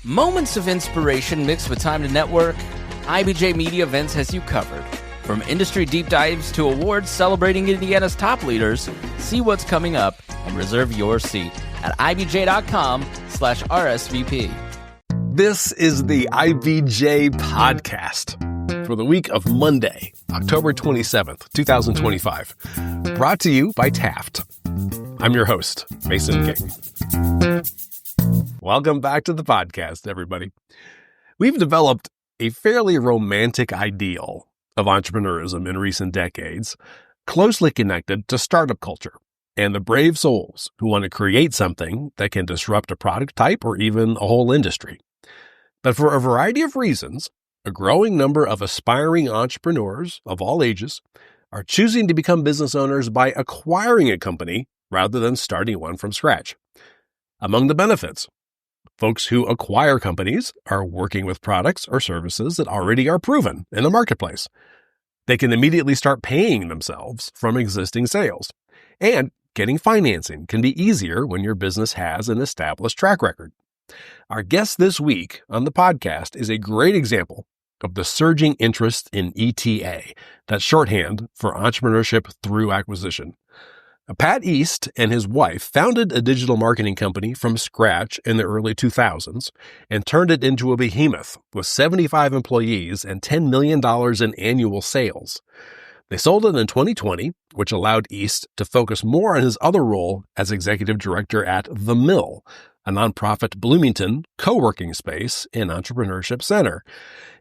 Moments of inspiration mixed with time to network, IBJ Media Events has you covered. From industry deep dives to awards celebrating Indiana's top leaders, see what's coming up and reserve your seat at ibj.com/RSVP. This is the IBJ Podcast for the week of Monday, October 27th, 2025. Brought to you by Taft. I'm your host, Mason King. Welcome back to the podcast, everybody. We've developed a fairly romantic ideal of entrepreneurism in recent decades, closely connected to startup culture and the brave souls who want to create something that can disrupt a product type or even a whole industry. But for a variety of reasons, a growing number of aspiring entrepreneurs of all ages are choosing to become business owners by acquiring a company rather than starting one from scratch. Among the benefits, folks who acquire companies are working with products or services that already are proven in the marketplace. They can immediately start paying themselves from existing sales. And getting financing can be easier when your business has an established track record. Our guest this week on the podcast is a great example of the surging interest in ETA, that's shorthand for entrepreneurship through acquisition. Pat East and his wife founded a digital marketing company from scratch in the early 2000s and turned it into a behemoth with 75 employees and $10 million in annual sales. They sold it in 2020, which allowed East to focus more on his other role as executive director at The Mill, a nonprofit Bloomington co-working space and entrepreneurship center.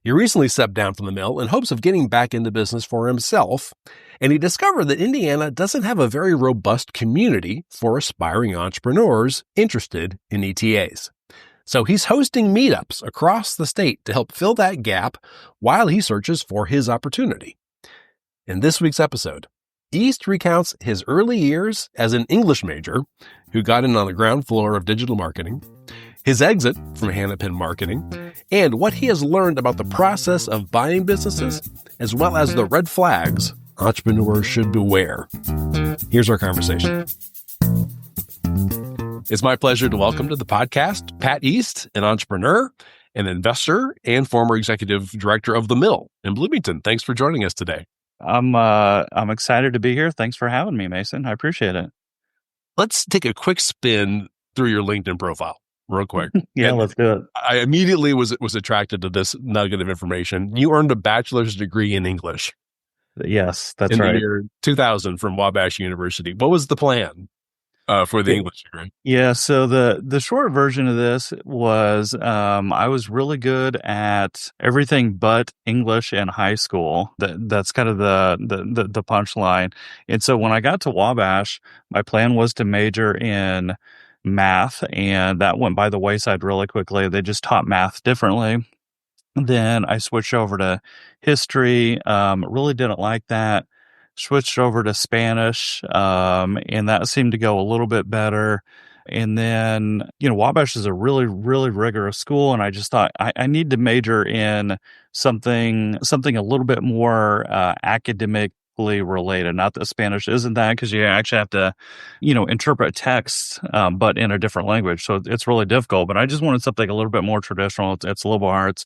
He recently stepped down from The Mill in hopes of getting back into business for himself, and he discovered that Indiana doesn't have a very robust community for aspiring entrepreneurs interested in ETAs. So he's hosting meetups across the state to help fill that gap while he searches for his opportunity. In this week's episode, East recounts his early years as an English major who got in on the ground floor of digital marketing, his exit from Hanapin Marketing, and what he has learned about the process of buying businesses, as well as the red flags entrepreneurs should beware. Here's our conversation. It's my pleasure to welcome to the podcast Pat East, an entrepreneur, an investor, and former executive director of The Mill in Bloomington. Thanks for joining us today. I'm excited to be here. Thanks for having me, Mason. I appreciate it. Let's take a quick spin through your LinkedIn profile real quick. Yeah, let's do it. I immediately was attracted to this nugget of information. You earned a bachelor's degree in English. Yes, that's in right. In the year 2000 from Wabash University. What was the plan for the English degree? Yeah, so the short version of this was I was really good at everything but English in high school. That's kind of the punchline. And so when I got to Wabash, my plan was to major in math, and that went by the wayside really quickly. They just taught math differently. Then I switched over to history. Really didn't like that. Switched over to Spanish, and that seemed to go a little bit better. And then, Wabash is a really, really rigorous school, and I just thought I need to major in something a little bit more academically related. Not that Spanish isn't that, because you actually have to, interpret text, but in a different language. So it's really difficult. But I just wanted something a little bit more traditional. It's liberal arts.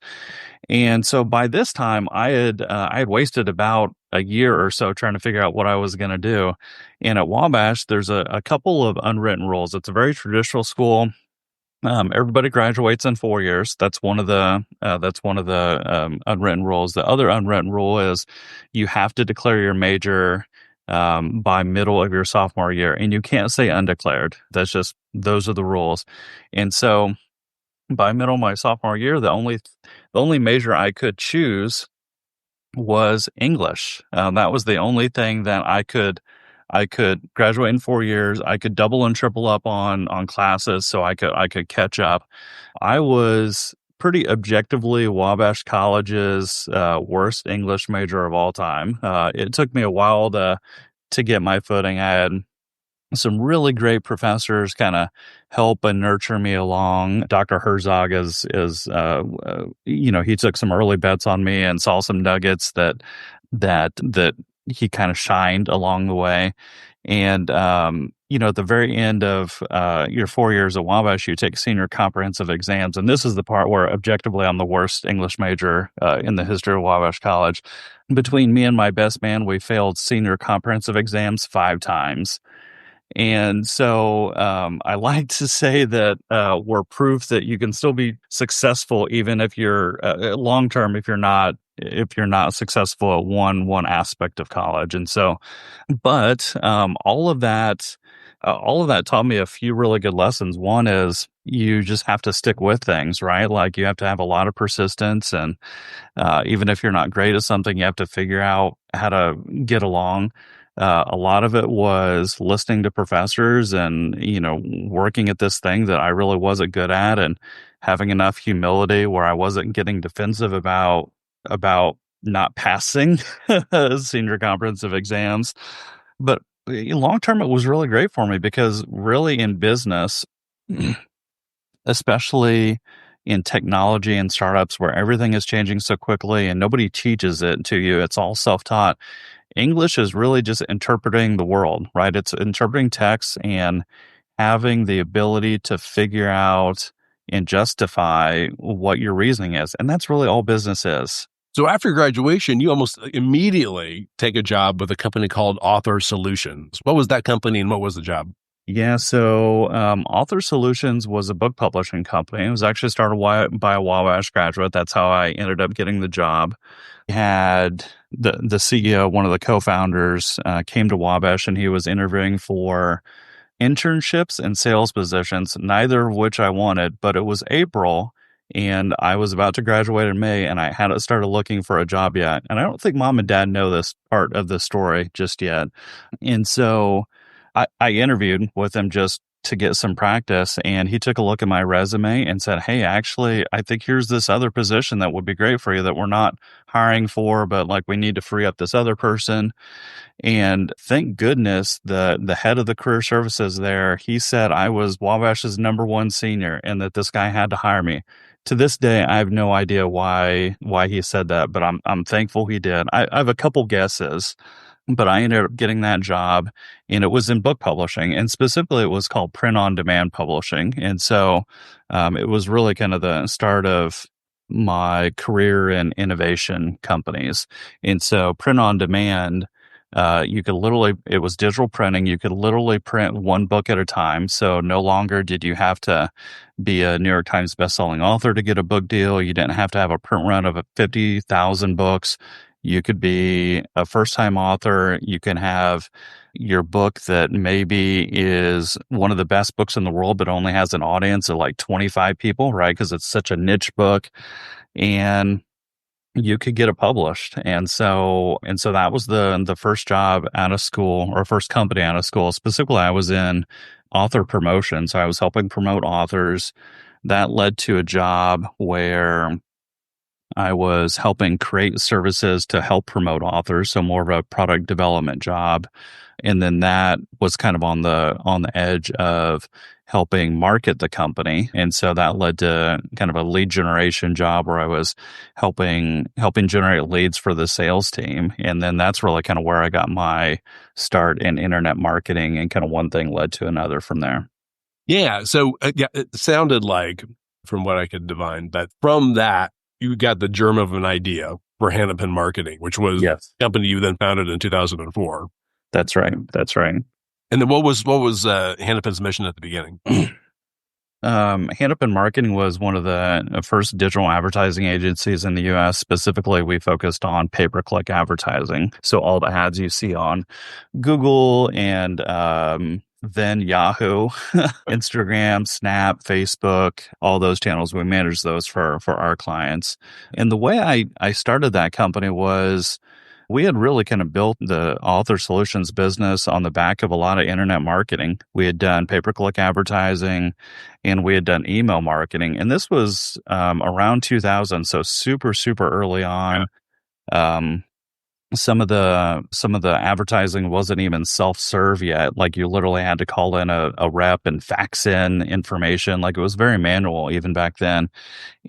And so by this time, I had wasted about a year or so trying to figure out what I was going to do. And at Wabash, there's a couple of unwritten rules. It's a very traditional school. Everybody graduates in 4 years. That's one of the unwritten rules. The other unwritten rule is you have to declare your major by middle of your sophomore year, and you can't say undeclared. Those are the rules. And so by middle of my sophomore year, the only major I could choose was English. That was the only thing that I could graduate in 4 years. I could double and triple up on classes, so I could catch up. I was pretty objectively Wabash College's worst English major of all time. It took me a while to get my footing. I had some really great professors kind of help and nurture me along. Dr. Herzog is he took some early bets on me and saw some nuggets that he kind of shined along the way. And, at the very end of your 4 years at Wabash, you take senior comprehensive exams. And this is the part where objectively I'm the worst English major in the history of Wabash College. Between me and my best man, we failed senior comprehensive exams 5 times. And so I like to say that we're proof that you can still be successful even if you're long term, if you're not successful at one aspect of college. And so, but all of that taught me a few really good lessons. One is you just have to stick with things, right? Like you have to have a lot of persistence, and even if you're not great at something, you have to figure out how to get along. A lot of it was listening to professors and, working at this thing that I really wasn't good at, and having enough humility where I wasn't getting defensive about not passing senior comprehensive exams. But long term, it was really great for me because really in business, especially in technology and startups where everything is changing so quickly and nobody teaches it to you, it's all self-taught. English is really just interpreting the world, right? It's interpreting text and having the ability to figure out and justify what your reasoning is. And that's really all business is. So after graduation, you almost immediately take a job with a company called Author Solutions. What was that company and what was the job? Yeah, so Author Solutions was a book publishing company. It was actually started by a Wabash graduate. That's how I ended up getting the job. We had the CEO, one of the co-founders, came to Wabash, and he was interviewing for internships and sales positions, neither of which I wanted, but it was April, and I was about to graduate in May, and I hadn't started looking for a job yet. And I don't think mom and dad know this part of the story just yet. And so I interviewed with him just to get some practice, and he took a look at my resume and said, "Hey, actually, I think here's this other position that would be great for you that we're not hiring for, but like we need to free up this other person." And thank goodness the head of the career services there, he said I was Wabash's #1 senior and that this guy had to hire me. To this day, I have no idea why he said that, but I'm thankful he did. I have a couple guesses. But I ended up getting that job, and it was in book publishing, and specifically it was called print-on-demand publishing. And so it was really kind of the start of my career in innovation companies. And so print-on-demand, it was digital printing. You could literally print one book at a time. So no longer did you have to be a New York Times bestselling author to get a book deal. You didn't have to have a print run of 50,000 books. You could be a first-time author. You can have your book that maybe is one of the best books in the world, but only has an audience of like 25 people, right? Because it's such a niche book. And you could get it published. And so that was the first job out of school, or first company out of school. Specifically, I was in author promotion. So I was helping promote authors. That led to a job where I was helping create services to help promote authors, so more of a product development job. And then that was kind of on the edge of helping market the company. And so that led to kind of a lead generation job where I was helping generate leads for the sales team. And then that's really kind of where I got my start in internet marketing, and kind of one thing led to another from there. Yeah. So it sounded like, from what I could divine, that from that, you got the germ of an idea for Hanapin Marketing, which was the company you then founded in 2004. That's right. And then what was Hanapin's mission at the beginning? Hanapin Marketing was one of the first digital advertising agencies in the U.S. Specifically, we focused on pay-per-click advertising. So all the ads you see on Google and then Yahoo, Instagram, Snap, Facebook, all those channels, we manage those for our clients. And the way I started that company was, we had really kind of built the Author Solutions business on the back of a lot of internet marketing. We had done pay-per-click advertising, and we had done email marketing. And this was around 2000, so super, super early on. Some of the advertising wasn't even self-serve yet. Like, you literally had to call in a rep and fax in information. Like, it was very manual even back then.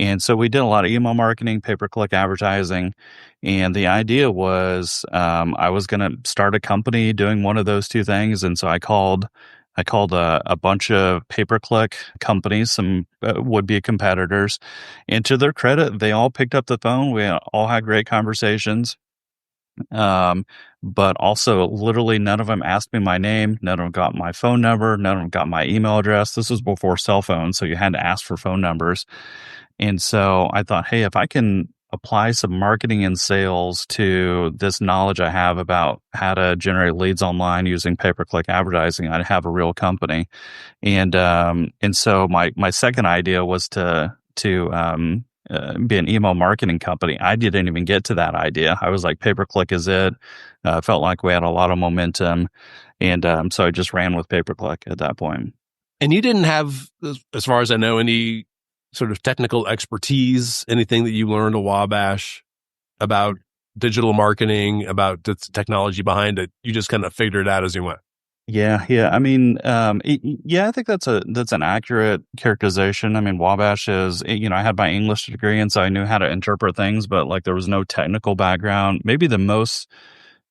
And so we did a lot of email marketing, pay-per-click advertising. And the idea was I was going to start a company doing one of those two things. And so I called I called a bunch of pay-per-click companies, some would-be competitors, and to their credit, they all picked up the phone. We all had great conversations. But also literally none of them asked me my name. None of them got my phone number. None of them got my email address. This was before cell phones, so you had to ask for phone numbers. And so I thought, hey, if I can apply some marketing and sales to this knowledge I have about how to generate leads online using pay-per-click advertising, I'd have a real company. And so my second idea was to be an email marketing company. I didn't even get to that idea. I was like, pay-per-click is it. Felt like we had a lot of momentum. And so I just ran with pay-per-click at that point. And you didn't have, as far as I know, any sort of technical expertise, anything that you learned at Wabash about digital marketing, about the technology behind it. You just kind of figured it out as you went. Yeah. I mean, I think that's an accurate characterization. I mean, Wabash is, I had my English degree, and so I knew how to interpret things, but like there was no technical background. Maybe the most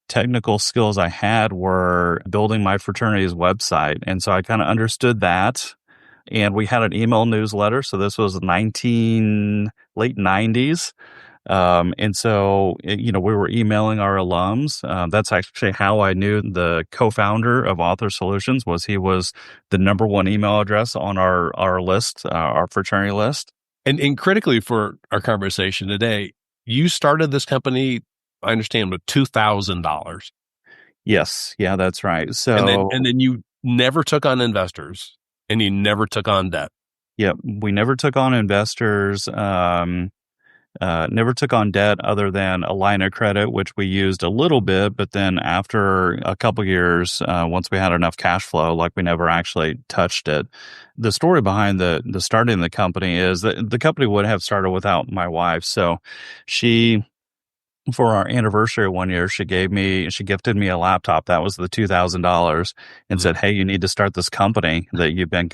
technical skills I had were building my fraternity's website, and so I kind of understood that. And we had an email newsletter, so this was late 90s. And so, we were emailing our alums. That's actually how I knew the co-founder of Author Solutions he was the number one email address on our list, our fraternity list. And critically for our conversation today, you started this company, I understand, with $2,000. Yes. Yeah, that's right. So, and then you never took on investors and you never took on debt. Yeah, we never took on investors. Never took on debt other than a line of credit, which we used a little bit. But then after a couple years, once we had enough cash flow, like we never actually touched it. The story behind the starting the company is that the company would have started without my wife. So for our anniversary one year, she gifted me a laptop. That was the $2,000 and said, hey, you need to start this company that you've been,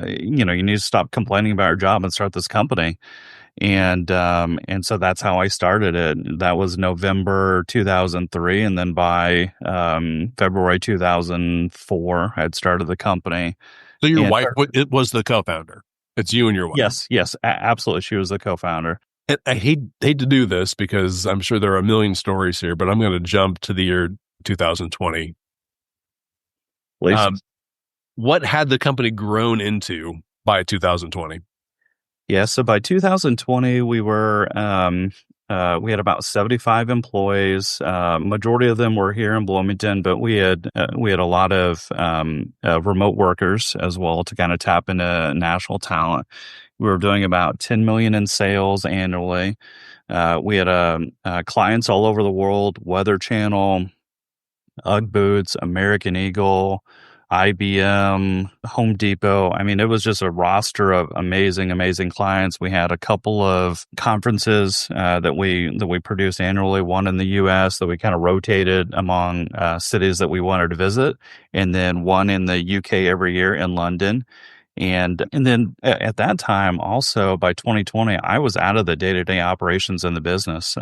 you need to stop complaining about your job and start this company. And so that's how I started it. That was November 2003. And then by February 2004, I had started the company. So your wife was the co-founder. It's you and your wife. Yes, absolutely. She was the co-founder. And I hate to do this because I'm sure there are a million stories here, but I'm going to jump to the year 2020. Please. What had the company grown into by 2020? Yeah, so by 2020, we had about 75 employees. Majority of them were here in Bloomington, but we had a lot of remote workers as well to kind of tap into national talent. We were doing about 10 million in sales annually. We had clients all over the world: Weather Channel, UGG Boots, American Eagle, IBM, Home Depot. I mean, it was just a roster of amazing clients. We had a couple of conferences that we produced annually, one in the U.S. that we kind of rotated among cities that we wanted to visit, and then one in the U.K. every year in London. And then at that time, also by 2020, I was out of the day-to-day operations in the business.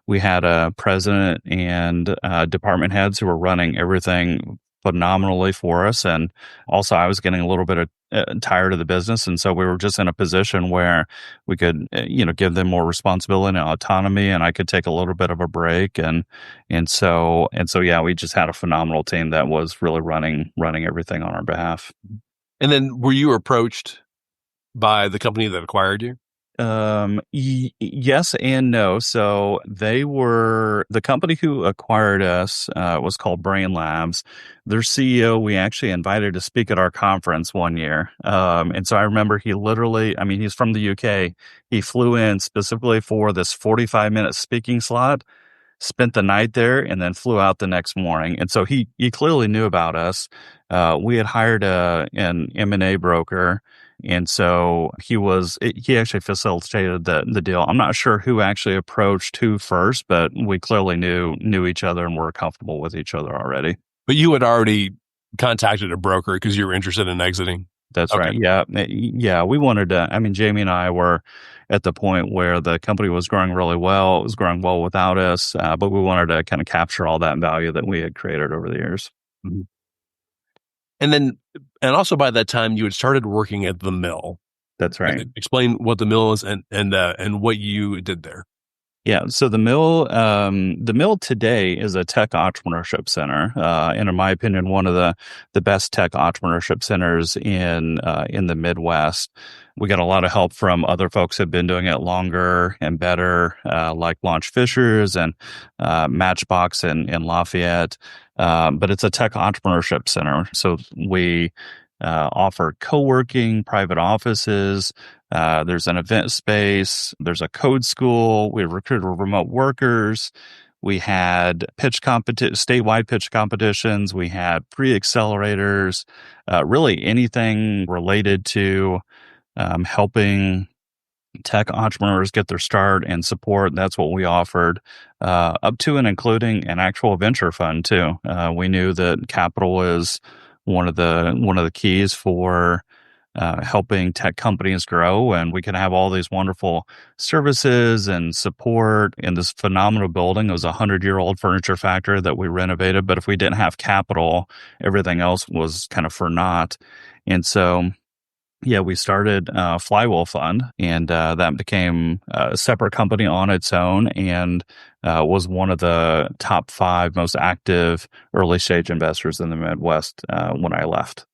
We had a president and department heads who were running everything phenomenally for us. And also I was getting a little bit tired of the business. And so we were just in a position where we could, give them more responsibility and autonomy, and I could take a little bit of a break. And so, yeah, we just had a phenomenal team that was really running everything on our behalf. And then were you approached by the company that acquired you? Yes and no. So the company who acquired us was called Brain Labs. Their CEO, we actually invited to speak at our conference one year. And so I remember he's from the UK. He flew in specifically for this 45-minute speaking slot, spent the night there, and then flew out the next morning. And so he clearly knew about us. We had hired an M&A broker, and so he actually facilitated the deal. I'm not sure who actually approached who first, but we clearly knew each other and were comfortable with each other already. But you had already contacted a broker because you were interested in exiting? That's okay. Right. Yeah. We wanted to, Jamie and I were at the point where the company was growing really well. It was growing well without us, but we wanted to kind of capture all that value that we had created over the years. Mm-hmm. And also by that time you had started working at the mill. That's right. Explain what the mill is and what you did there. Yeah. So the mill today is a tech entrepreneurship center, and in my opinion, one of the best tech entrepreneurship centers in the Midwest. We got a lot of help from other folks who have been doing it longer and better, like Launch Fishers and Matchbox in Lafayette. But it's a tech entrepreneurship center, so we offer co-working, private offices. There's an event space. There's a code school. We recruited remote workers. We had statewide pitch competitions. We had pre-accelerators. Really anything related to helping tech entrepreneurs get their start and support. That's what we offered, up to and including an actual venture fund too. We knew that capital is one of the keys for helping tech companies grow, and we can have all these wonderful services and support in this phenomenal building. It was a 100-year-old furniture factory that we renovated, but if we didn't have capital, everything else was kind of for naught. And so, yeah, we started Flywheel Fund, and that became a separate company on its own, and was one of the top 5 most active early stage investors in the Midwest when I left.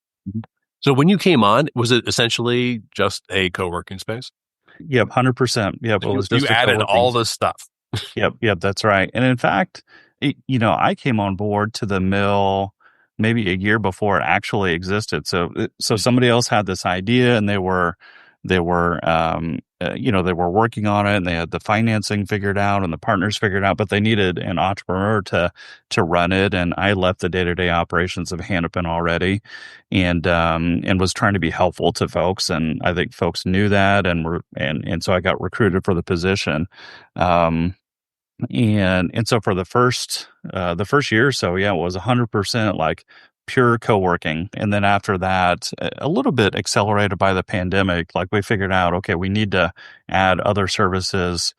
So when you came on, was it essentially just a co-working space? Yep, 100%. Yep, it was just you added all this stuff. Yep, that's right. And in fact, I came on board to the mill maybe a year before it actually existed. So somebody else had this idea, and they were working on it, and they had the financing figured out and the partners figured out, but they needed an entrepreneur to run it. And I left the day-to-day operations of Hanapin already, and was trying to be helpful to folks. And I think folks knew that, and so I got recruited for the position. And so for the first year or so, yeah, it was 100% like pure co-working. And then after that, a little bit accelerated by the pandemic, like we figured out, okay, we need to add other services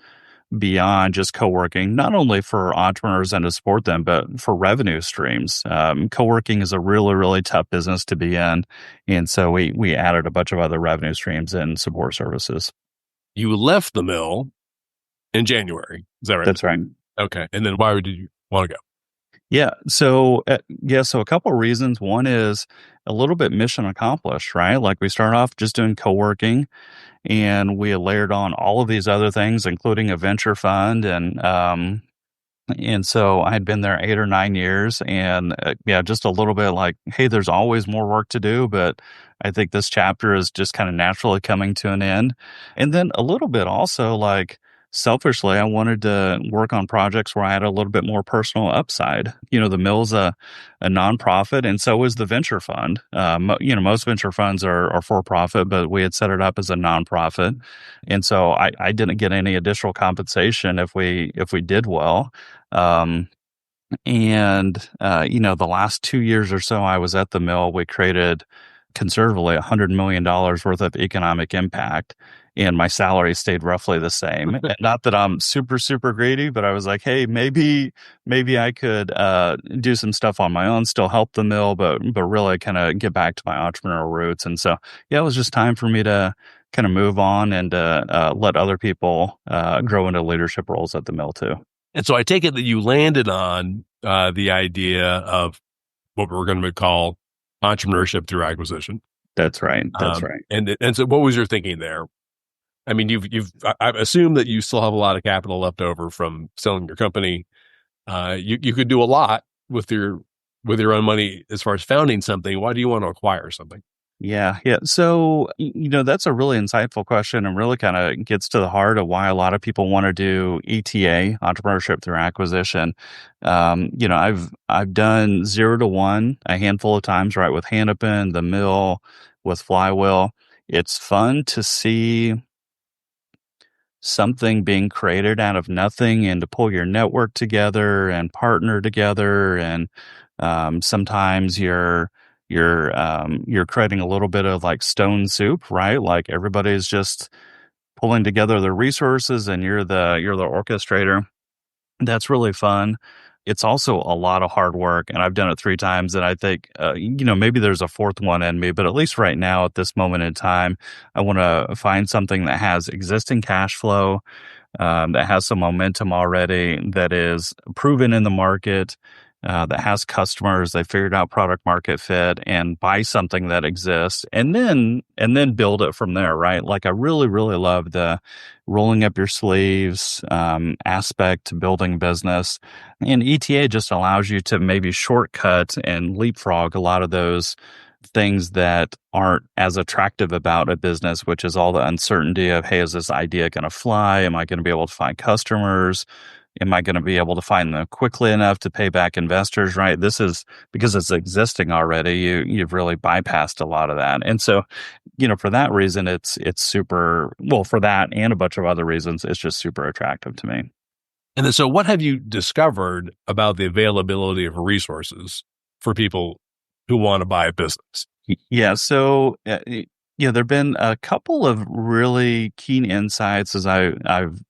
beyond just co-working, not only for entrepreneurs and to support them, but for revenue streams. Co-working is a really, really tough business to be in. And so we added a bunch of other revenue streams and support services. You left the mill in January. Is that right? That's right. Okay. And then why did you want to go? Yeah. So a couple of reasons. One is a little bit mission accomplished, right? Like we started off just doing co-working, and we layered on all of these other things, including a venture fund. And so I had been there 8 or 9 years, and just a little bit like, hey, there's always more work to do, but I think this chapter is just kind of naturally coming to an end. And then a little bit also like, selfishly, I wanted to work on projects where I had a little bit more personal upside. The mill's a nonprofit, and so is the venture fund. Most venture funds are for profit, but we had set it up as a nonprofit, and so I didn't get any additional compensation if we did well. The last 2 years or so I was at the mill, we created conservatively $100 million worth of economic impact, and my salary stayed roughly the same. Not that I'm super, super greedy, but I was like, hey, maybe I could do some stuff on my own, still help the mill, but really kind of get back to my entrepreneurial roots. And so, it was just time for me to kind of move on and let other people grow into leadership roles at the mill too. And so I take it that you landed on the idea of what we're going to call entrepreneurship through acquisition. That's right. That's right. And so what was your thinking there? I mean, I've assumed that you still have a lot of capital left over from selling your company. You could do a lot with your own money as far as founding something. Why do you want to acquire something? Yeah. So, that's a really insightful question, and really kind of gets to the heart of why a lot of people want to do ETA, entrepreneurship through acquisition. I've done 0 to 1 a handful of times, right? With Hanapin, the mill, with Flywheel. It's fun to see something being created out of nothing, and to pull your network together and partner together. And sometimes you're creating a little bit of like stone soup, right? Like everybody's just pulling together their resources, and you're the orchestrator. That's really fun. it's also a lot of hard work, and I've done it 3 times, and I think, maybe there's a fourth one in me, but at least right now at this moment in time, I want to find something that has existing cash flow, that has some momentum already, that is proven in the market, that has customers, they figured out product market fit, and buy something that exists, and then build it from there, right? Like I really, really love the rolling up your sleeves aspect to building business. And ETA just allows you to maybe shortcut and leapfrog a lot of those things that aren't as attractive about a business, which is all the uncertainty of, hey, is this idea going to fly? Am I going to be able to find customers? Am I going to be able to find them quickly enough to pay back investors, right? This is because it's existing already. You've really bypassed a lot of that. And so, for that reason, it's super, well, for that and a bunch of other reasons, it's just super attractive to me. And then, so what have you discovered about the availability of resources for people who want to buy a business? Yeah. So, there've been a couple of really keen insights as I've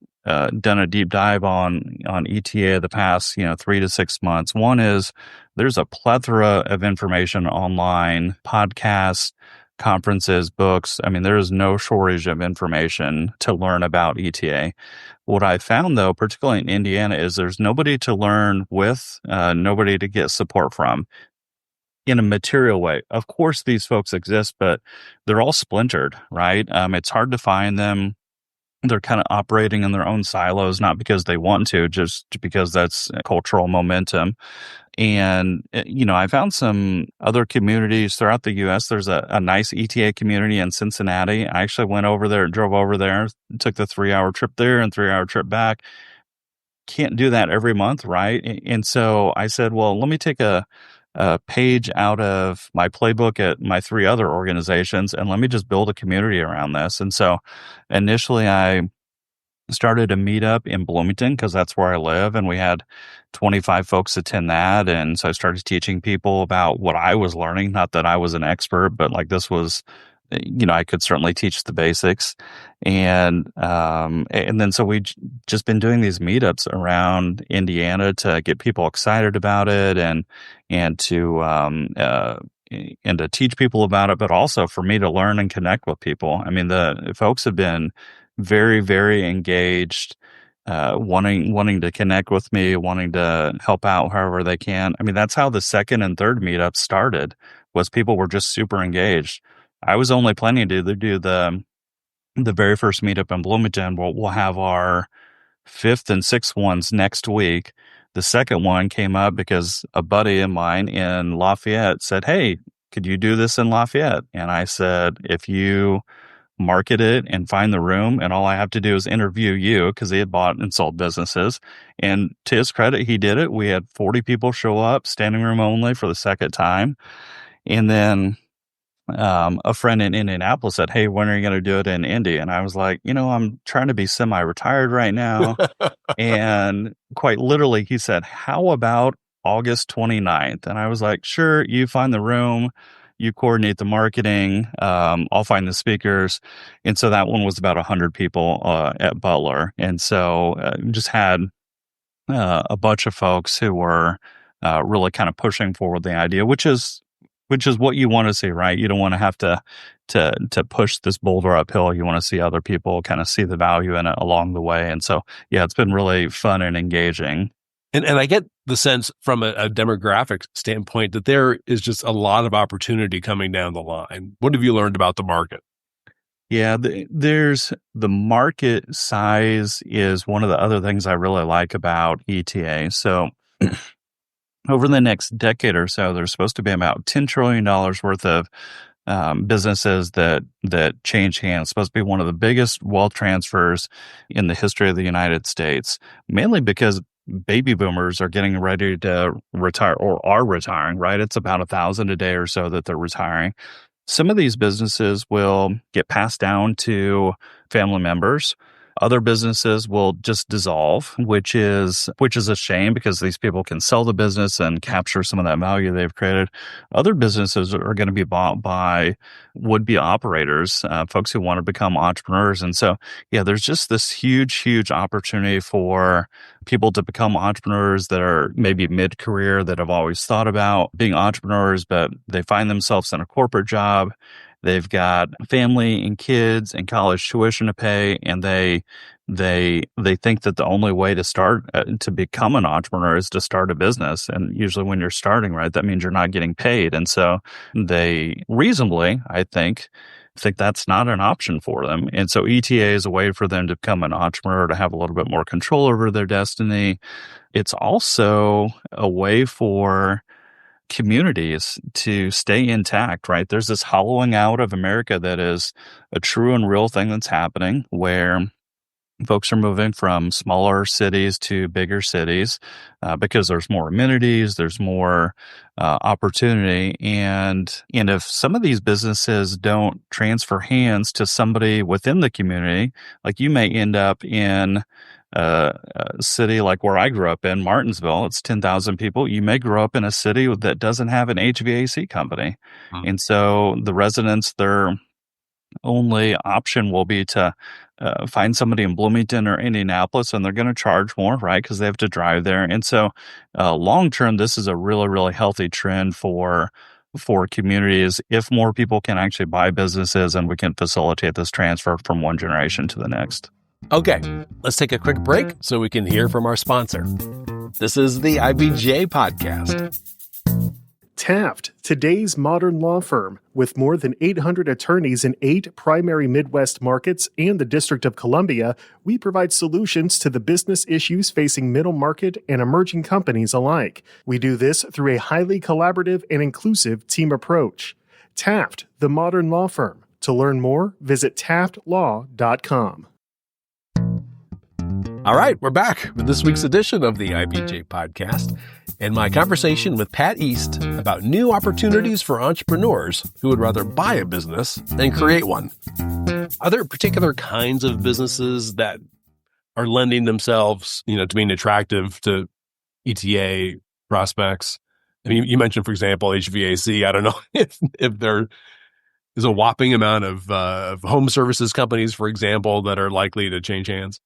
done a deep dive on ETA the past 3 to 6 months. One is there's a plethora of information online, podcasts, conferences, books. I mean, there is no shortage of information to learn about ETA. What I found, though, particularly in Indiana, is there's nobody to learn with, nobody to get support from in a material way. Of course, these folks exist, but they're all splintered, right? It's hard to find them. They're kind of operating in their own silos, not because they want to, just because that's cultural momentum. And, I found some other communities throughout the U.S. There's a nice ETA community in Cincinnati. I actually went over there, drove over there, took the 3-hour trip there and 3-hour trip back. Can't do that every month, right? And so I said, well, let me take a page out of my playbook at my 3 other organizations, and let me just build a community around this. And so initially I started a meetup in Bloomington because that's where I live, and we had 25 folks attend that. And so I started teaching people about what I was learning. Not that I was an expert, but like this was, I could certainly teach the basics. And then so we just been doing these meetups around Indiana to get people excited about it and to teach people about it, but also for me to learn and connect with people. I mean, the folks have been very, very engaged, wanting to connect with me, wanting to help out however they can. I mean, that's how the second and third meetups started, was people were just super engaged. I was only planning to do the very first meetup in Bloomington. We'll have our 5th and 6th ones next week. The second one came up because a buddy of mine in Lafayette said, hey, could you do this in Lafayette? And I said, if you market it and find the room, and all I have to do is interview you, because he had bought and sold businesses. And to his credit, he did it. We had 40 people show up, standing room only, for the second time. And then a friend in Indianapolis said, hey, when are you going to do it in Indy? And I was like, I'm trying to be semi-retired right now. And quite literally, he said, how about August 29th? And I was like, sure, you find the room, you coordinate the marketing, I'll find the speakers. And so that one was about 100 people at Butler. And so just had a bunch of folks who were really kind of pushing forward the idea, which is what you want to see, right? You don't want to have to push this boulder uphill. You want to see other people kind of see the value in it along the way. And so, yeah, it's been really fun and engaging. And I get the sense from a demographic standpoint that there is just a lot of opportunity coming down the line. What have you learned about the market? Yeah, there's the market size is one of the other things I really like about ETA. So over the next decade or so, there's supposed to be about $10 trillion worth of businesses that change hands. It's supposed to be one of the biggest wealth transfers in the history of the United States, mainly because baby boomers are getting ready to retire or are retiring, right? It's about 1,000 a day or so that they're retiring. Some of these businesses will get passed down to family members. Other businesses will just dissolve, which is a shame because these people can sell the business and capture some of that value they've created. Other businesses are going to be bought by would-be operators, folks who want to become entrepreneurs. And so, yeah, there's just this huge opportunity for people to become entrepreneurs that are maybe mid-career, that have always thought about being entrepreneurs, but they find themselves in a corporate job. They've got family and kids and college tuition to pay, and they think that the only way to start to become an entrepreneur is to start a business. And usually, when you're starting, right, that means you're not getting paid, and so they reasonably, I think that's not an option for them. And so ETA is a way for them to become an entrepreneur, to have a little bit more control over their destiny. It's also a way for communities to stay intact, right? There's this hollowing out of America that is a true and real thing that's happening, where folks are moving from smaller cities to bigger cities because there's more amenities, there's more opportunity. And if some of these businesses don't transfer hands to somebody within the community, like you may end up in a city like where I grew up in, Martinsville, it's 10,000 people. You may grow up in a city that doesn't have an HVAC company. And so the residents, their only option will be to find somebody in Bloomington or Indianapolis, and they're going to charge more, right? Because they have to drive there. And so long term, this is a really healthy trend for communities if more people can actually buy businesses and we can facilitate this transfer from one generation to the next. Okay, let's take a quick break so we can hear from our sponsor. This is the IBJ Podcast. Taft, today's modern law firm, with more than 800 attorneys in 8 primary Midwest markets and the District of Columbia, we provide solutions to the business issues facing middle market and emerging companies alike. We do this through a highly collaborative and inclusive team approach. Taft, the modern law firm. To learn more, visit taftlaw.com. All right, we're back with this week's edition of the IBJ Podcast and my conversation with Pat East about new opportunities for entrepreneurs who would rather buy a business than create one. Are there particular kinds of businesses that are lending themselves, to being attractive to ETA prospects? I mean, you mentioned, for example, HVAC. I don't know if there is a whopping amount of home services companies, for example, that are likely to change hands.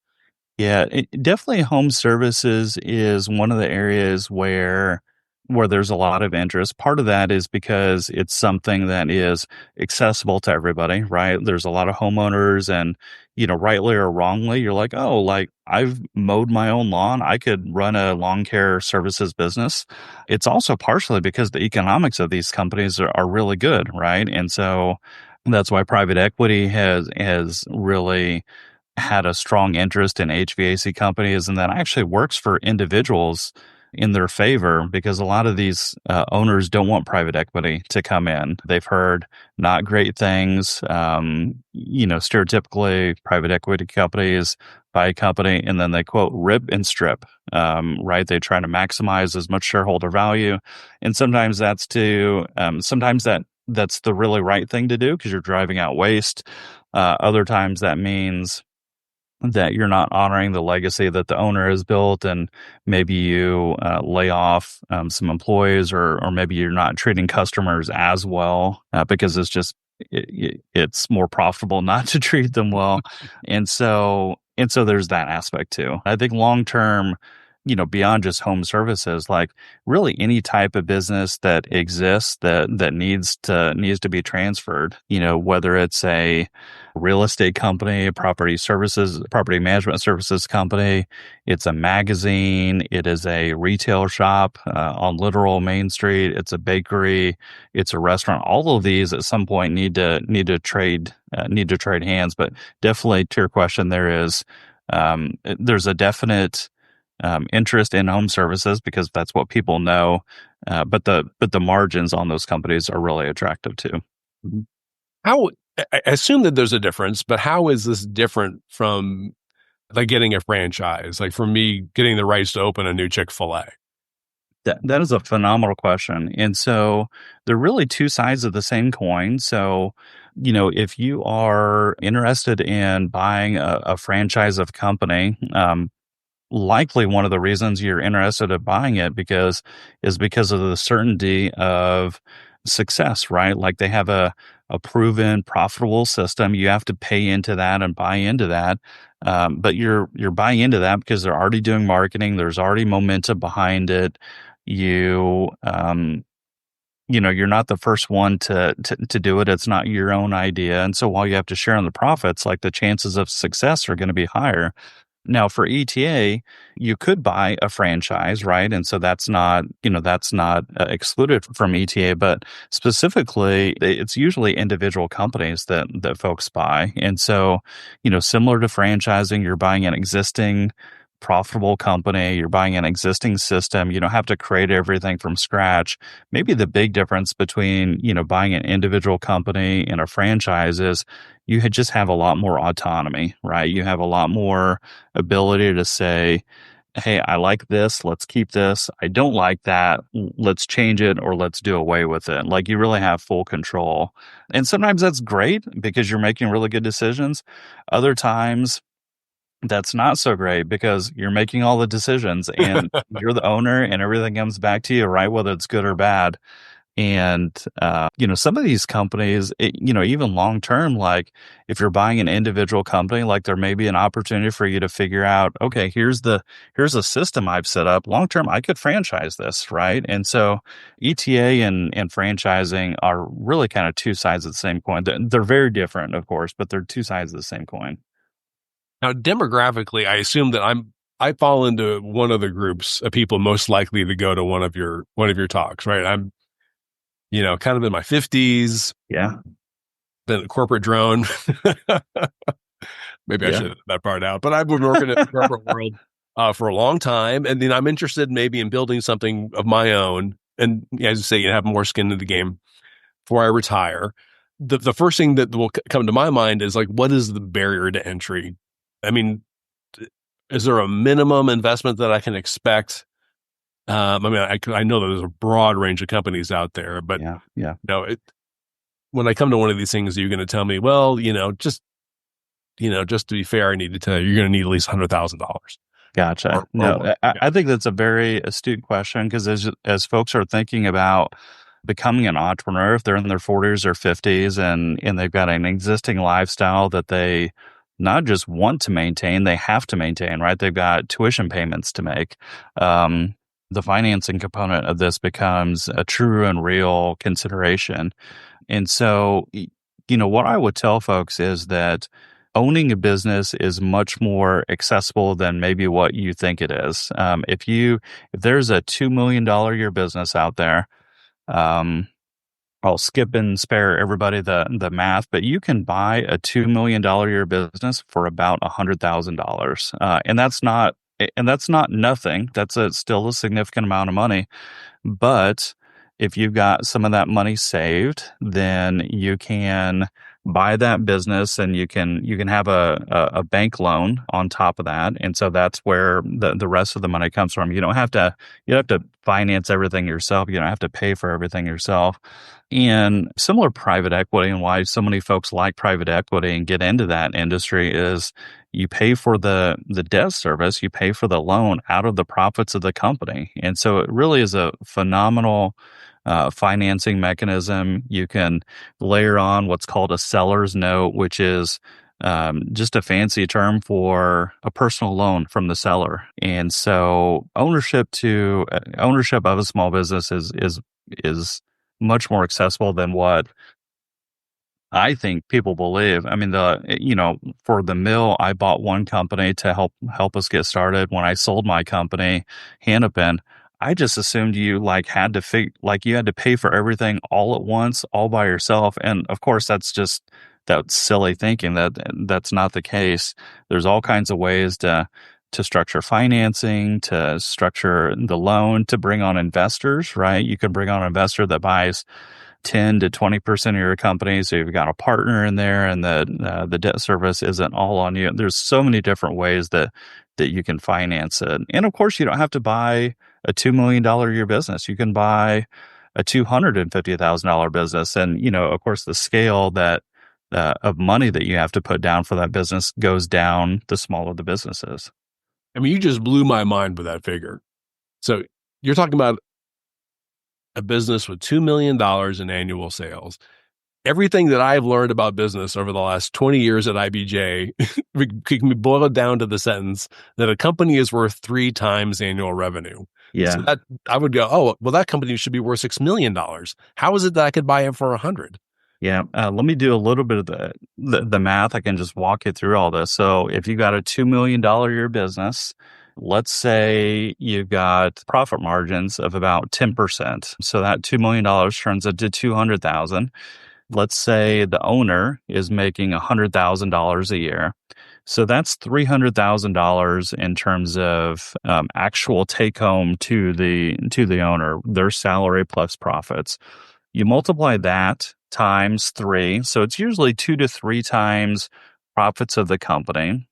Yeah, definitely home services is one of the areas where there's a lot of interest. Part of that is because it's something that is accessible to everybody, right? There's a lot of homeowners and, rightly or wrongly, you're like, oh, like I've mowed my own lawn. I could run a lawn care services business. It's also partially because the economics of these companies are really good, right? And so that's why private equity has really had a strong interest in HVAC companies, and that actually works for individuals in their favor because a lot of these owners don't want private equity to come in. They've heard not great things. Stereotypically, private equity companies buy a company and then they quote rip and strip, right? They try to maximize as much shareholder value, and sometimes that's that's the really right thing to do because you're driving out waste. Other times that means that you're not honoring the legacy that the owner has built, and maybe you lay off some employees, or maybe you're not treating customers as well because it's more profitable not to treat them well, and so there's that aspect too. I think long term, beyond just home services, like really any type of business that exists that needs to be transferred, whether it's a real estate company, property management services company, it's a magazine, it is a retail shop on literal Main Street, it's a bakery, it's a restaurant. All of these at some point need to trade hands. But definitely to your question, there's a definite interest in home services because that's what people know, but the margins on those companies are really attractive too. How, I assume that there's a difference, but how is this different from like getting a franchise? Like for me, getting the rights to open a new Chick-fil-A. That is a phenomenal question. And so they're really two sides of the same coin. So, if you are interested in buying a franchise of company, likely one of the reasons you're interested in buying it is because of the certainty of success, right? Like they have a proven profitable system. You have to pay into that and buy into that. But you're buying into that because they're already doing marketing. There's already momentum behind it. You're not the first one to do it. It's not your own idea. And so while you have to share in the profits, like the chances of success are going to be higher. Now for ETA, you could buy a franchise, right? And so that's not excluded from ETA, but specifically it's usually individual companies that folks buy. And so, similar to franchising, you're buying an existing profitable company, you're buying an existing system, you don't have to create everything from scratch. Maybe the big difference between, buying an individual company and a franchise is you just have a lot more autonomy, right? You have a lot more ability to say, hey, I like this, let's keep this. I don't like that, let's change it or let's do away with it. Like you really have full control. And sometimes that's great because you're making really good decisions. Other times, that's not so great because you're making all the decisions and you're the owner and everything comes back to you, right? Whether it's good or bad. And, some of these companies, even long term, like if you're buying an individual company, like there may be an opportunity for you to figure out, okay, here's a system I've set up. Long term, I could franchise this, right? And so ETA and franchising are really kind of two sides of the same coin. They're very different, of course, but they're two sides of the same coin. Now, demographically, I assume that I fall into one of the groups of people most likely to go to one of your talks, right? I'm, kind of in my 50s. Yeah. Been a corporate drone. Maybe I should have that part out, but I've been working in the corporate world for a long time. And then I'm interested maybe in building something of my own. And as you say, have more skin in the game before I retire. The first thing that will come to my mind is like, what is the barrier to entry? I mean, is there a minimum investment that I can expect? I know that there's a broad range of companies out there, but when I come to one of these things, you're going to tell me, well, just to be fair, I need to tell you, you're going to need at least $100,000. Gotcha. I think that's a very astute question because as folks are thinking about becoming an entrepreneur, if they're in their 40s or 50s and they've got an existing lifestyle that they not just want to maintain, they have to maintain, right? They've got tuition payments to make. The financing component of this becomes a true and real consideration. And so, what I would tell folks is that owning a business is much more accessible than maybe what you think it is. If there's a $2 million a year business out there, I'll skip and spare everybody the math, but you can buy a $2 million a year business for about $100,000. And that's not nothing. That's still a significant amount of money. But if you've got some of that money saved, then you can buy that business and you can have a bank loan on top of that. And so that's where the rest of the money comes from. You don't have to finance everything yourself. You don't have to pay for everything yourself. And similar private equity, and why so many folks like private equity and get into that industry is you pay for the debt service, you pay for the loan out of the profits of the company. And so it really is a phenomenal financing mechanism. You can layer on what's called a seller's note, which is just a fancy term for a personal loan from the seller. And so ownership of a small business is much more accessible than what I think people believe. I mean, for the mill, I bought one company to help us get started. When I sold my company, Hanapin, I just assumed you had to pay for everything all at once, all by yourself. And of course, that's silly thinking. That's not the case. There's all kinds of ways to structure financing, to structure the loan, to bring on investors, right? You can bring on an investor that buys 10 to 20% of your company. So you've got a partner in there and the debt service isn't all on you. There's so many different ways that that you can finance it. And of course, you don't have to buy a $2 million a year business. You can buy a $250,000 business. And, of course, the scale that of money that you have to put down for that business goes down the smaller the business is. I mean, you just blew my mind with that figure. So you're talking about a business with $2 million in annual sales. Everything that I've learned about business over the last 20 years at IBJ can be boiled down to the sentence that a company is worth 3 times annual revenue. Yeah. So that I would go, oh, well, that company should be worth $6 million. How is it that I could buy it for 100? Yeah. Let me do a little bit of the math. I can just walk you through all this. So if you got a $2 million a year business, let's say you've got profit margins of about 10%. So that $2 million turns into $200,000. Let's say the owner is making $100,000 a year. So that's $300,000 in terms of actual take home to the owner, their salary plus profits. You multiply that times 3. So it's usually 2 to 3 times profits of the company.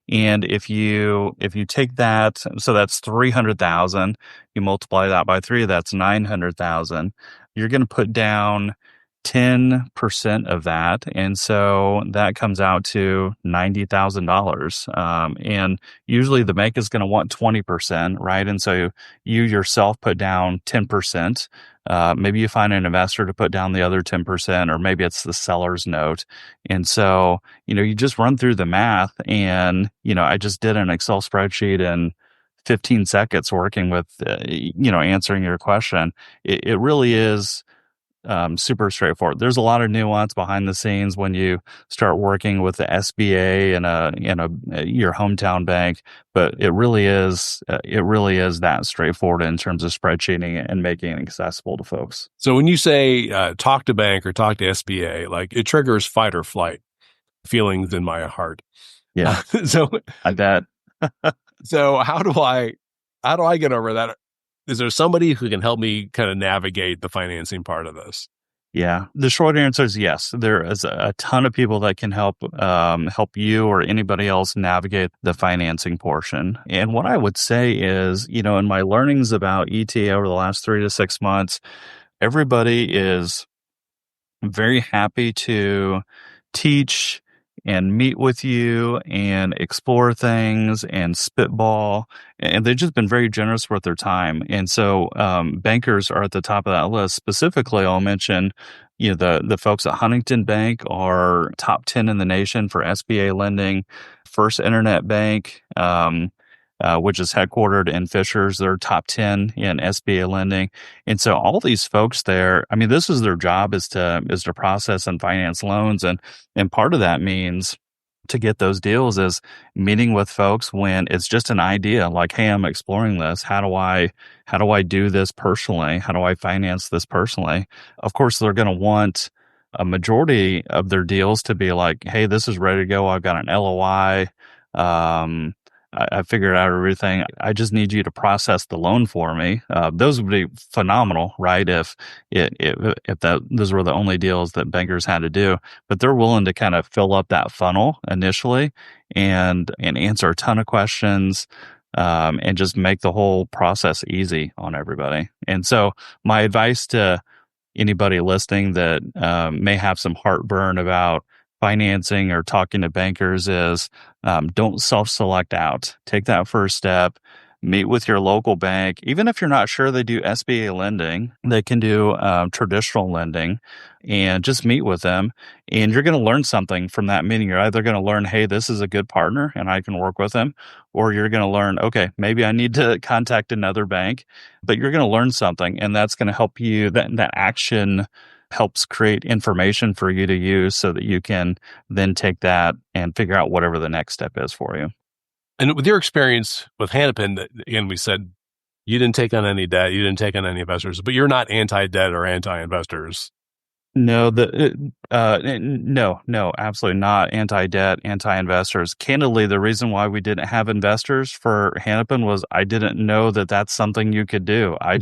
And if you take that, so that's 300,000, you multiply that by 3, that's 900,000. You're going to put down 10% of that. And so that comes out to $90,000. And usually the bank is going to want 20%, right? And so you yourself put down 10%. Maybe you find an investor to put down the other 10%, or maybe it's the seller's note. And so, you just run through the math, and, I just did an Excel spreadsheet in 15 seconds working with, answering your question. It really is super straightforward. There's a lot of nuance behind the scenes when you start working with the SBA and your hometown bank, but it really is that straightforward in terms of spreadsheeting and making it accessible to folks. So when you say talk to bank or talk to SBA, like, it triggers fight or flight feelings in my heart. Yeah. So I bet. So how do I get over that? Is there somebody who can help me kind of navigate the financing part of this? Yeah. The short answer is yes. There is a ton of people that can help you or anybody else navigate the financing portion. And what I would say is, in my learnings about ETA over the last 3 to 6 months, everybody is very happy to teach and meet with you and explore things and spitball. And they've just been very generous with their time. And so bankers are at the top of that list. Specifically, I'll mention, the folks at Huntington Bank are top 10 in the nation for SBA lending. First Internet Bank, which is headquartered in Fishers, they're top 10 in SBA lending. And so all these folks there, I mean, this is their job, is to process and finance loans. And part of that means, to get those deals, is meeting with folks when it's just an idea, like, hey, I'm exploring this. How do I do this personally? How do I finance this personally? Of course, they're going to want a majority of their deals to be like, hey, this is ready to go. I've got an LOI. I figured out everything. I just need you to process the loan for me. Those would be phenomenal, right? If those were the only deals that bankers had to do, but they're willing to kind of fill up that funnel initially and answer a ton of questions, and just make the whole process easy on everybody. And so my advice to anybody listening that may have some heartburn about financing or talking to bankers is, don't self-select out. Take that first step. Meet with your local bank. Even if you're not sure they do SBA lending, they can do traditional lending, and just meet with them. And you're going to learn something from that meeting. You're either going to learn, hey, this is a good partner and I can work with them, or you're going to learn, okay, maybe I need to contact another bank. But you're going to learn something, and that's going to help you. That action helps create information for you to use so that you can then take that and figure out whatever the next step is for you. And with your experience with Hanapin, again, we said you didn't take on any debt, you didn't take on any investors, but you're not anti-debt or anti-investors. No, no, absolutely not anti-debt, anti-investors. Candidly, the reason why we didn't have investors for Hanapin was I didn't know that that's something you could do. I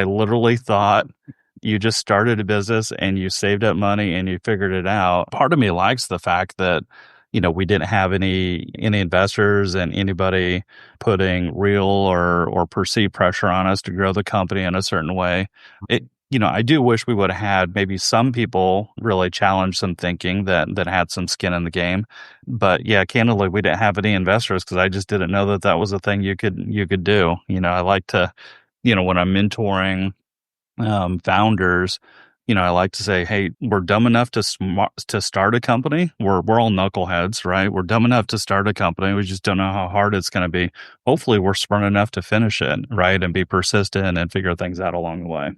literally thought you just started a business and you saved up money and you figured it out. Part of me likes the fact that, we didn't have any investors and anybody putting real or perceived pressure on us to grow the company in a certain way. I do wish we would have had maybe some people really challenge some thinking that had some skin in the game. But yeah, candidly, we didn't have any investors because I just didn't know that was a thing you could do. I like to, when I'm mentoring founders, I like to say, hey, we're dumb enough to start a company. We're all knuckleheads, right? We're dumb enough to start a company. We just don't know how hard it's going to be. Hopefully, we're smart enough to finish it, right? And be persistent and figure things out along the way.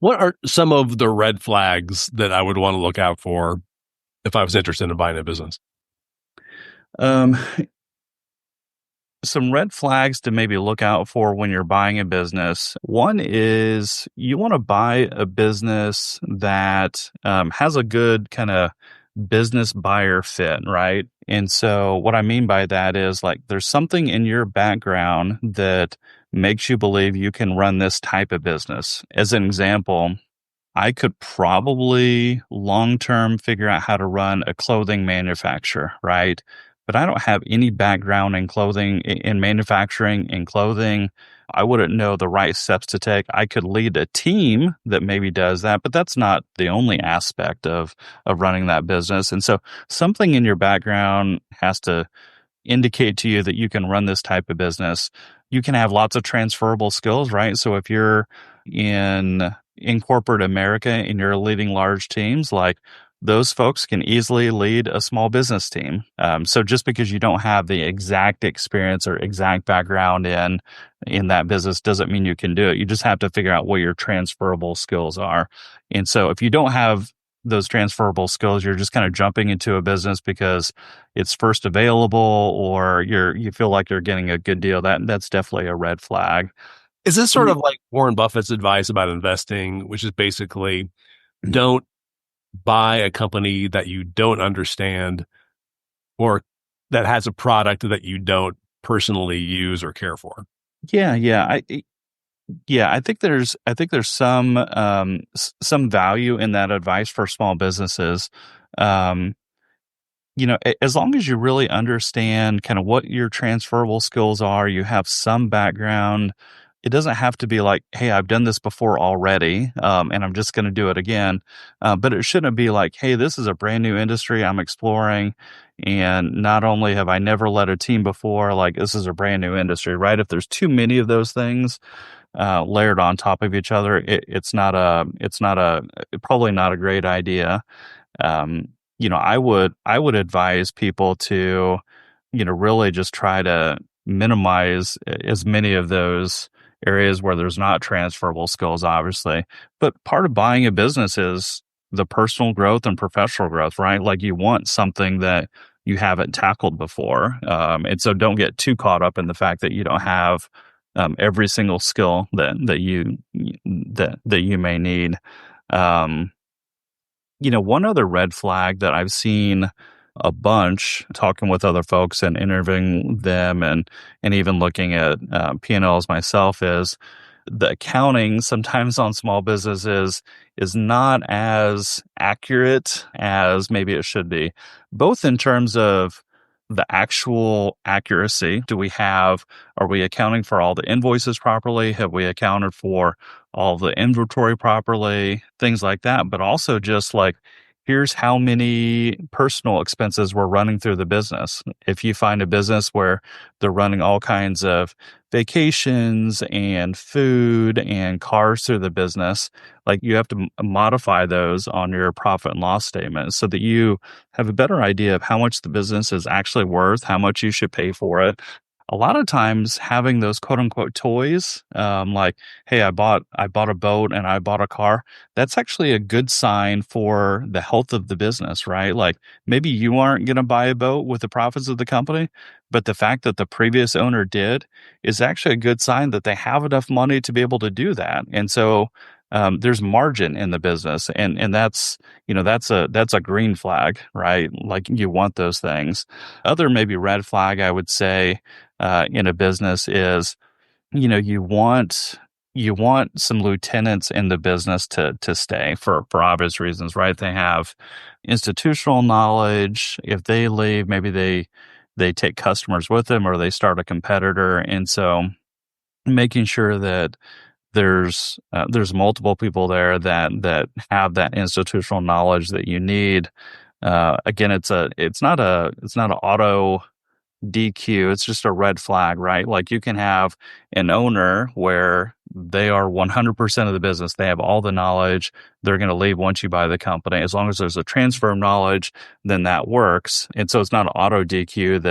What are some of the red flags that I would want to look out for if I was interested in buying a business? Some red flags to maybe look out for when you're buying a business. One is you want to buy a business that has a good kind of business buyer fit, right? And so what I mean by that is like there's something in your background that makes you believe you can run this type of business. As an example, I could probably long-term figure out how to run a clothing manufacturer, right? But I don't have any background in clothing, in manufacturing, in clothing. I wouldn't know the right steps to take. I could lead a team that maybe does that, but that's not the only aspect of running that business. And so something in your background has to indicate to you that you can run this type of business. You can have lots of transferable skills, right? So if you're in corporate America and you're leading large teams, like those folks can easily lead a small business team. So just because you don't have the exact experience or exact background in that business doesn't mean you can do it. You just have to figure out what your transferable skills are. And so if you don't have those transferable skills, you're just kind of jumping into a business because it's first available or you feel like you're getting a good deal. That's definitely a red flag. Is this sort of like Warren Buffett's advice about investing, which is basically don't buy a company that you don't understand or that has a product that you don't personally use or care for? Yeah. I think there's some value in that advice for small businesses. As long as you really understand kind of what your transferable skills are, you have some background. It doesn't have to be like, hey, I've done this before already, and I'm just going to do it again. But it shouldn't be like, hey, this is a brand new industry I'm exploring. And not only have I never led a team before, like this is a brand new industry, right? If there's too many of those things layered on top of each other, it's probably not a great idea. I would advise people to, really just try to minimize as many of those areas where there's not transferable skills, obviously. But part of buying a business is the personal growth and professional growth, right? Like you want something that you haven't tackled before. And so don't get too caught up in the fact that you don't have every single skill that you may need. One other red flag that I've seen a bunch talking with other folks and interviewing them and even looking at P&Ls myself is the accounting sometimes on small businesses is not as accurate as maybe it should be, both in terms of the actual accuracy. Are we accounting for all the invoices properly? Have we accounted for all the inventory properly? Things like that, but also just like, here's how many personal expenses we're running through the business. If you find a business where they're running all kinds of vacations and food and cars through the business, like you have to modify those on your profit and loss statement so that you have a better idea of how much the business is actually worth, how much you should pay for it. A lot of times having those quote unquote toys, like, hey, I bought a boat and I bought a car. That's actually a good sign for the health of the business, right? Like maybe you aren't going to buy a boat with the profits of the company, but the fact that the previous owner did is actually a good sign that they have enough money to be able to do that. And so, there's margin in the business and that's a green flag, right? Like you want those things. Other maybe red flag, I would say, in a business is, you want you want some lieutenants in the business to stay for obvious reasons, right? They have institutional knowledge. If they leave, maybe they take customers with them or they start a competitor. And so making sure that there's multiple people there that have that institutional knowledge that you need. Again, it's not an auto DQ. It's just a red flag, right? Like you can have an owner where they are 100% of the business. They have all the knowledge. They're going to leave once you buy the company. As long as there's a transfer of knowledge, then that works. And so it's not an auto DQ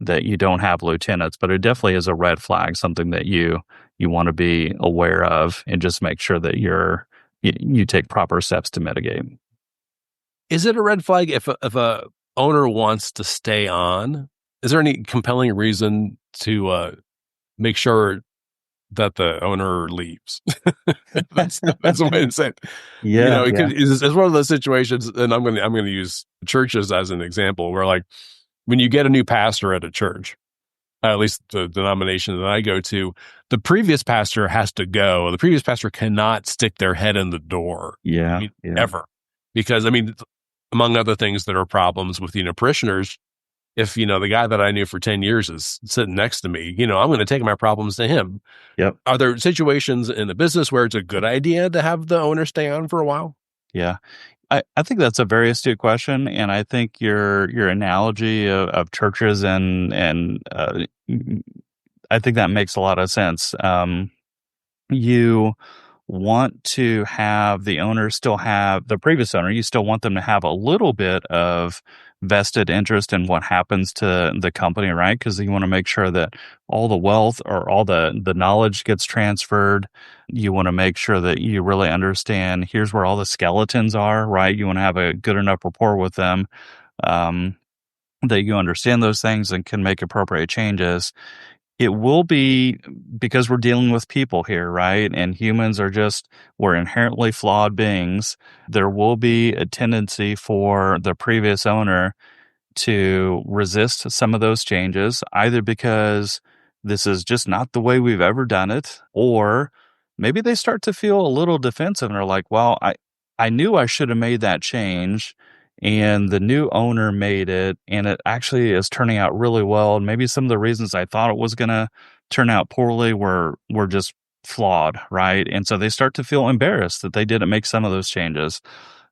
that you don't have lieutenants, but it definitely is a red flag, something that you want to be aware of and just make sure that you take proper steps to mitigate. Is it a red flag if a owner wants to stay on? Is there any compelling reason to make sure that the owner leaves? that's the way to say it. Yeah, it's one of those situations, and I'm going to use churches as an example, where like when you get a new pastor at a church, at least the denomination that I go to, the previous pastor has to go. The previous pastor cannot stick their head in the door. Ever, because among other things that are problems with parishioners. If, the guy that I knew for 10 years is sitting next to me, I'm going to take my problems to him. Yep. Are there situations in the business where it's a good idea to have the owner stay on for a while? Yeah. I think that's a very astute question. And I think your analogy of churches and I think that makes a lot of sense. You want to have the owner still have the previous owner, you still want them to have a little bit of vested interest in what happens to the company, right? Because you want to make sure that all the wealth or all the knowledge gets transferred. You want to make sure that you really understand here's where all the skeletons are, right? You want to have a good enough rapport with them that you understand those things and can make appropriate changes. It will be, because we're dealing with people here, right? And humans we're inherently flawed beings. There will be a tendency for the previous owner to resist some of those changes, either because this is just not the way we've ever done it, or maybe they start to feel a little defensive and are like, well, I knew I should have made that change, and the new owner made it, and it actually is turning out really well. And maybe some of the reasons I thought it was going to turn out poorly were just flawed, right? And so they start to feel embarrassed that they didn't make some of those changes,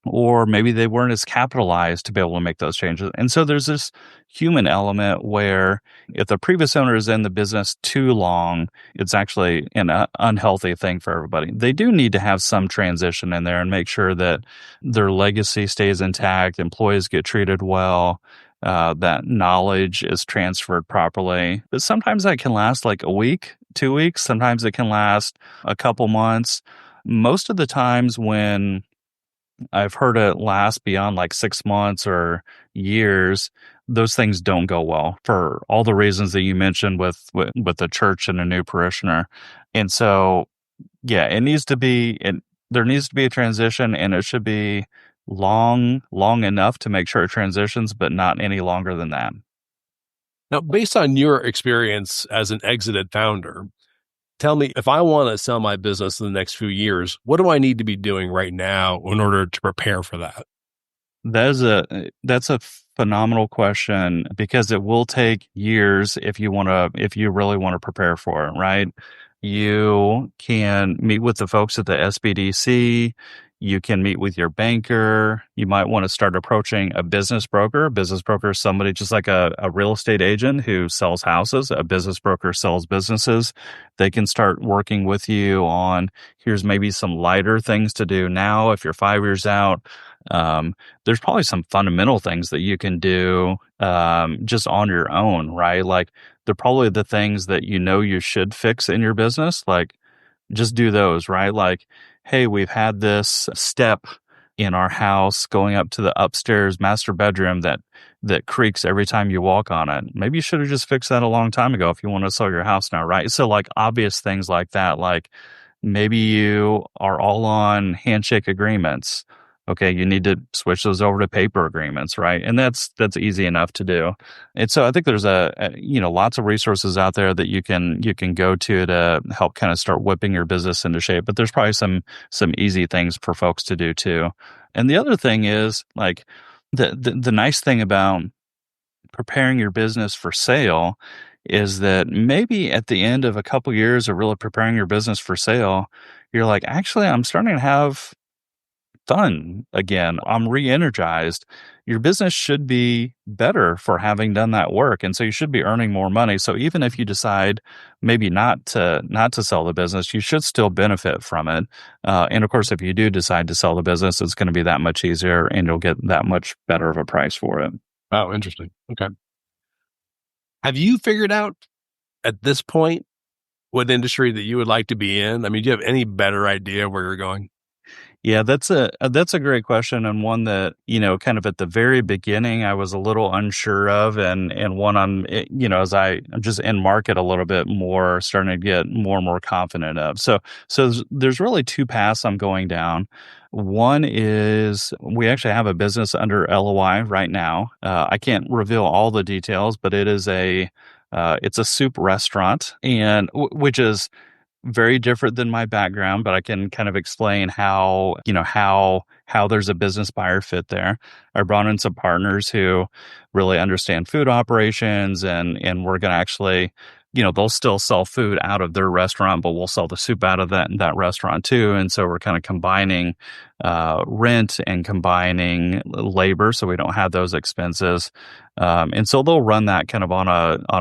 or maybe they weren't as capitalized to be able to make those changes. And so there's this human element where if the previous owner is in the business too long, it's actually an unhealthy thing for everybody. They do need to have some transition in there and make sure that their legacy stays intact, employees get treated well, that knowledge is transferred properly. But sometimes that can last like a week, 2 weeks. Sometimes it can last a couple months. Most of the times when I've heard it last beyond like 6 months or years, those things don't go well for all the reasons that you mentioned with the church and a new parishioner. And so, yeah, there needs to be a transition, and it should be long enough to make sure it transitions, but not any longer than that. Now, based on your experience as an exited founder, tell me, if I want to sell my business in the next few years, what do I need to be doing right now in order to prepare for that? That's a phenomenal question, because it will take years if you really want to prepare for it, right? You can meet with the folks at the SBDC. You can meet with your banker. You might want to start approaching a business broker. A business broker is somebody just like a real estate agent who sells houses. A business broker sells businesses. They can start working with you on, here's maybe some lighter things to do now if you're 5 years out. There's probably some fundamental things that you can do just on your own, right? Like they're probably the things that you should fix in your business. Like just do those, right? Like, hey, we've had this step in our house going up to the upstairs master bedroom that creaks every time you walk on it. Maybe you should have just fixed that a long time ago if you want to sell your house now, right? So like obvious things like that, like maybe you are all on handshake agreements. Okay, you need to switch those over to paper agreements, right? And that's easy enough to do. And so I think there's lots of resources out there that you can go to help kind of start whipping your business into shape. But there's probably some easy things for folks to do too. And the other thing is like the nice thing about preparing your business for sale is that maybe at the end of a couple years of really preparing your business for sale, you're like, actually, I'm starting to have fun again. I'm re-energized. Your business should be better for having done that work. And so you should be earning more money. So even if you decide maybe not to sell the business, you should still benefit from it. And of course, if you do decide to sell the business, it's going to be that much easier and you'll get that much better of a price for it. Oh, interesting. Okay. Have you figured out at this point what industry that you would like to be in? I mean, do you have any better idea where you're going? Yeah, that's a great question, and one that, kind of at the very beginning I was a little unsure of, and one as I'm just in market a little bit more, starting to get more and more confident of. So there's really two paths I'm going down. One is we actually have a business under LOI right now. I can't reveal all the details, but it is it's a soup restaurant, and which is very different than my background, but I can kind of explain how there's a business buyer fit there. I brought in some partners who really understand food operations, and we're going to actually, they'll still sell food out of their restaurant, but we'll sell the soup out of that restaurant too. And so we're kind of combining rent and combining labor, so we don't have those expenses. And so they'll run that kind of on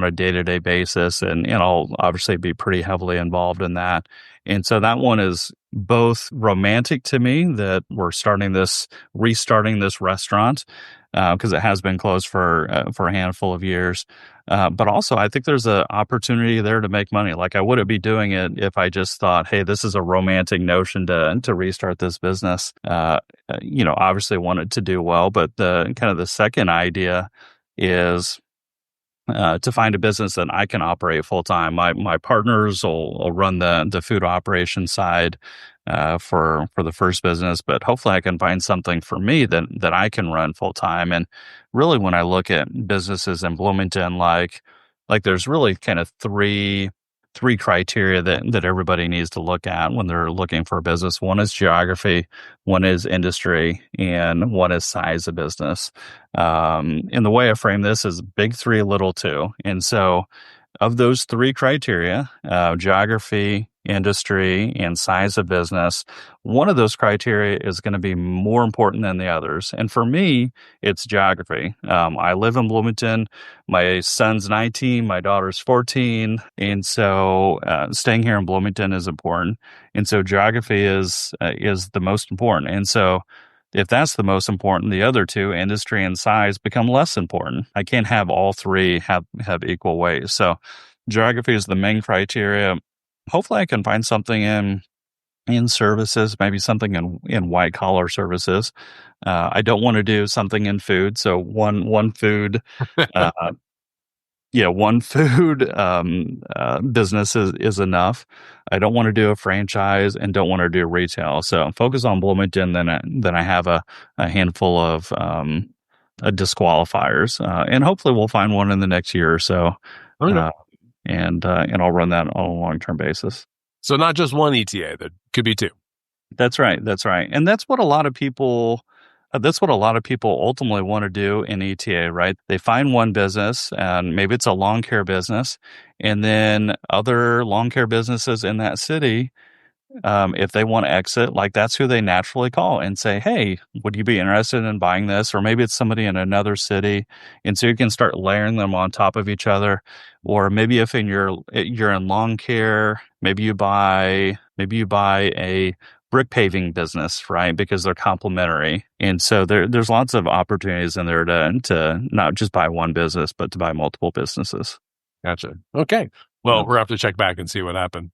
a day-to-day basis, and I'll obviously be pretty heavily involved in that. And so that one is both romantic to me that we're restarting this restaurant, because it has been closed for a handful of years. But also I think there's an opportunity there to make money. Like, I wouldn't be doing it if I just thought, hey, this is a romantic notion to restart this business. Obviously want it to do well, but the second idea is to find a business that I can operate full time. My partners will run the food operations side for the first business, but hopefully I can find something for me that I can run full time. And really, when I look at businesses in Bloomington, like there's really kind of three criteria that everybody needs to look at when they're looking for a business. One is geography, one is industry, and one is size of business. And the way I frame this is big three, little two. And so of those three criteria, geography, industry, and size of business, one of those criteria is going to be more important than the others. And for me, it's geography. I live in Bloomington. My son's 19, my daughter's 14. And so staying here in Bloomington is important. And so geography is the most important. And so if that's the most important, the other two, industry and size, become less important. I can't have all three have equal weight. So geography is the main criteria. Hopefully I can find something in services, maybe something in white collar services. I don't want to do something in food. So one food, business is enough. I don't want to do a franchise and don't want to do retail. So focus on Bloomington. Then I have a handful of disqualifiers, and hopefully we'll find one in the next year or so. And I'll run that on a long-term basis. So not just one ETA, there could be two. That's right. And that's what a lot of people ultimately want to do in ETA, right? They find one business, and maybe it's a lawn care business, and then other lawn care businesses in that city, if they want to exit, like that's who they naturally call and say, hey, would you be interested in buying this? Or maybe it's somebody in another city. And so you can start layering them on top of each other. Or maybe if you're in lawn care, maybe you buy a brick paving business, right? Because they're complementary. And so there's lots of opportunities in there to not just buy one business, but to buy multiple businesses. Gotcha. Okay. Well, we'll have to check back and see what happened.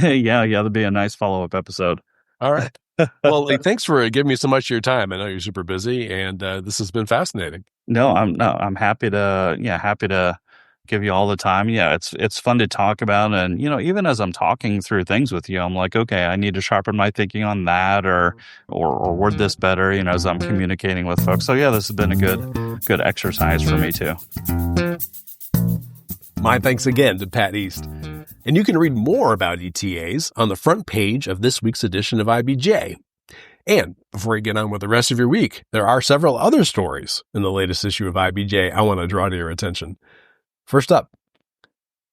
Yeah, that'd be a nice follow-up episode. All right. Well, thanks for giving me so much of your time. I know you're super busy, and this has been fascinating. No, I'm happy to give you all the time. Yeah, it's fun to talk about. And, even as I'm talking through things with you, I'm like, okay, I need to sharpen my thinking on that or word this better, as I'm communicating with folks. So yeah, this has been a good exercise for me too. My thanks again to Pat East. And you can read more about ETAs on the front page of this week's edition of IBJ. And before you get on with the rest of your week, there are several other stories in the latest issue of IBJ I want to draw to your attention. First up,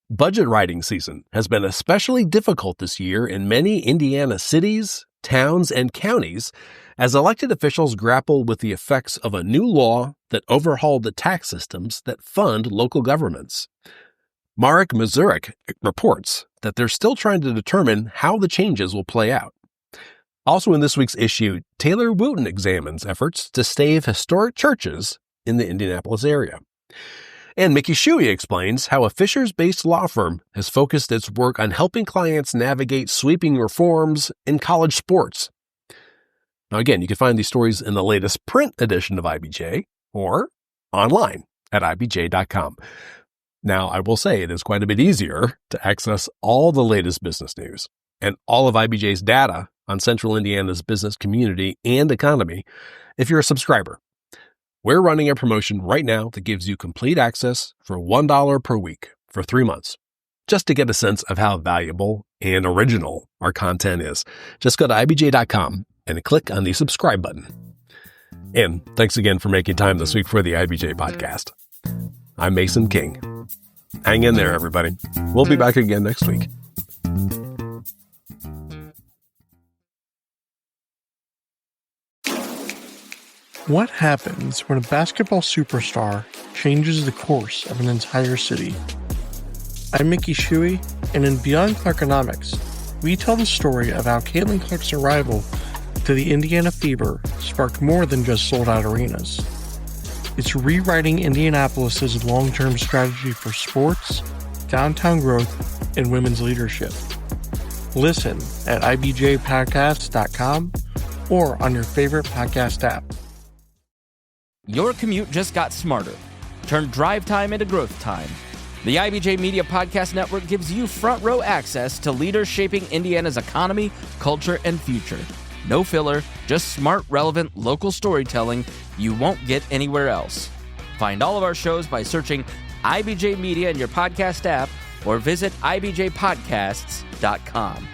budget writing season has been especially difficult this year in many Indiana cities, towns, and counties as elected officials grapple with the effects of a new law that overhauled the tax systems that fund local governments. Marek Mazurek reports that they're still trying to determine how the changes will play out. Also in this week's issue, Taylor Wooten examines efforts to save historic churches in the Indianapolis area. And Mickey Shuey explains how a Fishers-based law firm has focused its work on helping clients navigate sweeping reforms in college sports. Now again, you can find these stories in the latest print edition of IBJ or online at IBJ.com. Now, I will say it is quite a bit easier to access all the latest business news and all of IBJ's data on Central Indiana's business community and economy if you're a subscriber. We're running a promotion right now that gives you complete access for $1 per week for 3 months. Just to get a sense of how valuable and original our content is, just go to IBJ.com and click on the subscribe button. And thanks again for making time this week for the IBJ Podcast. I'm Mason King. Hang in there, everybody. We'll be back again next week. What happens when a basketball superstar changes the course of an entire city? I'm Mickey Shuey, and in Beyond Clarkonomics, we tell the story of how Caitlin Clark's arrival to the Indiana Fever sparked more than just sold-out arenas. It's rewriting Indianapolis's long-term strategy for sports, downtown growth, and women's leadership. Listen at IBJpodcast.com or on your favorite podcast app. Your commute just got smarter. Turn drive time into growth time. The IBJ Media Podcast Network gives you front row access to leaders shaping Indiana's economy, culture, and future. No filler, just smart, relevant, local storytelling you won't get anywhere else. Find all of our shows by searching IBJ Media in your podcast app or visit IBJpodcasts.com.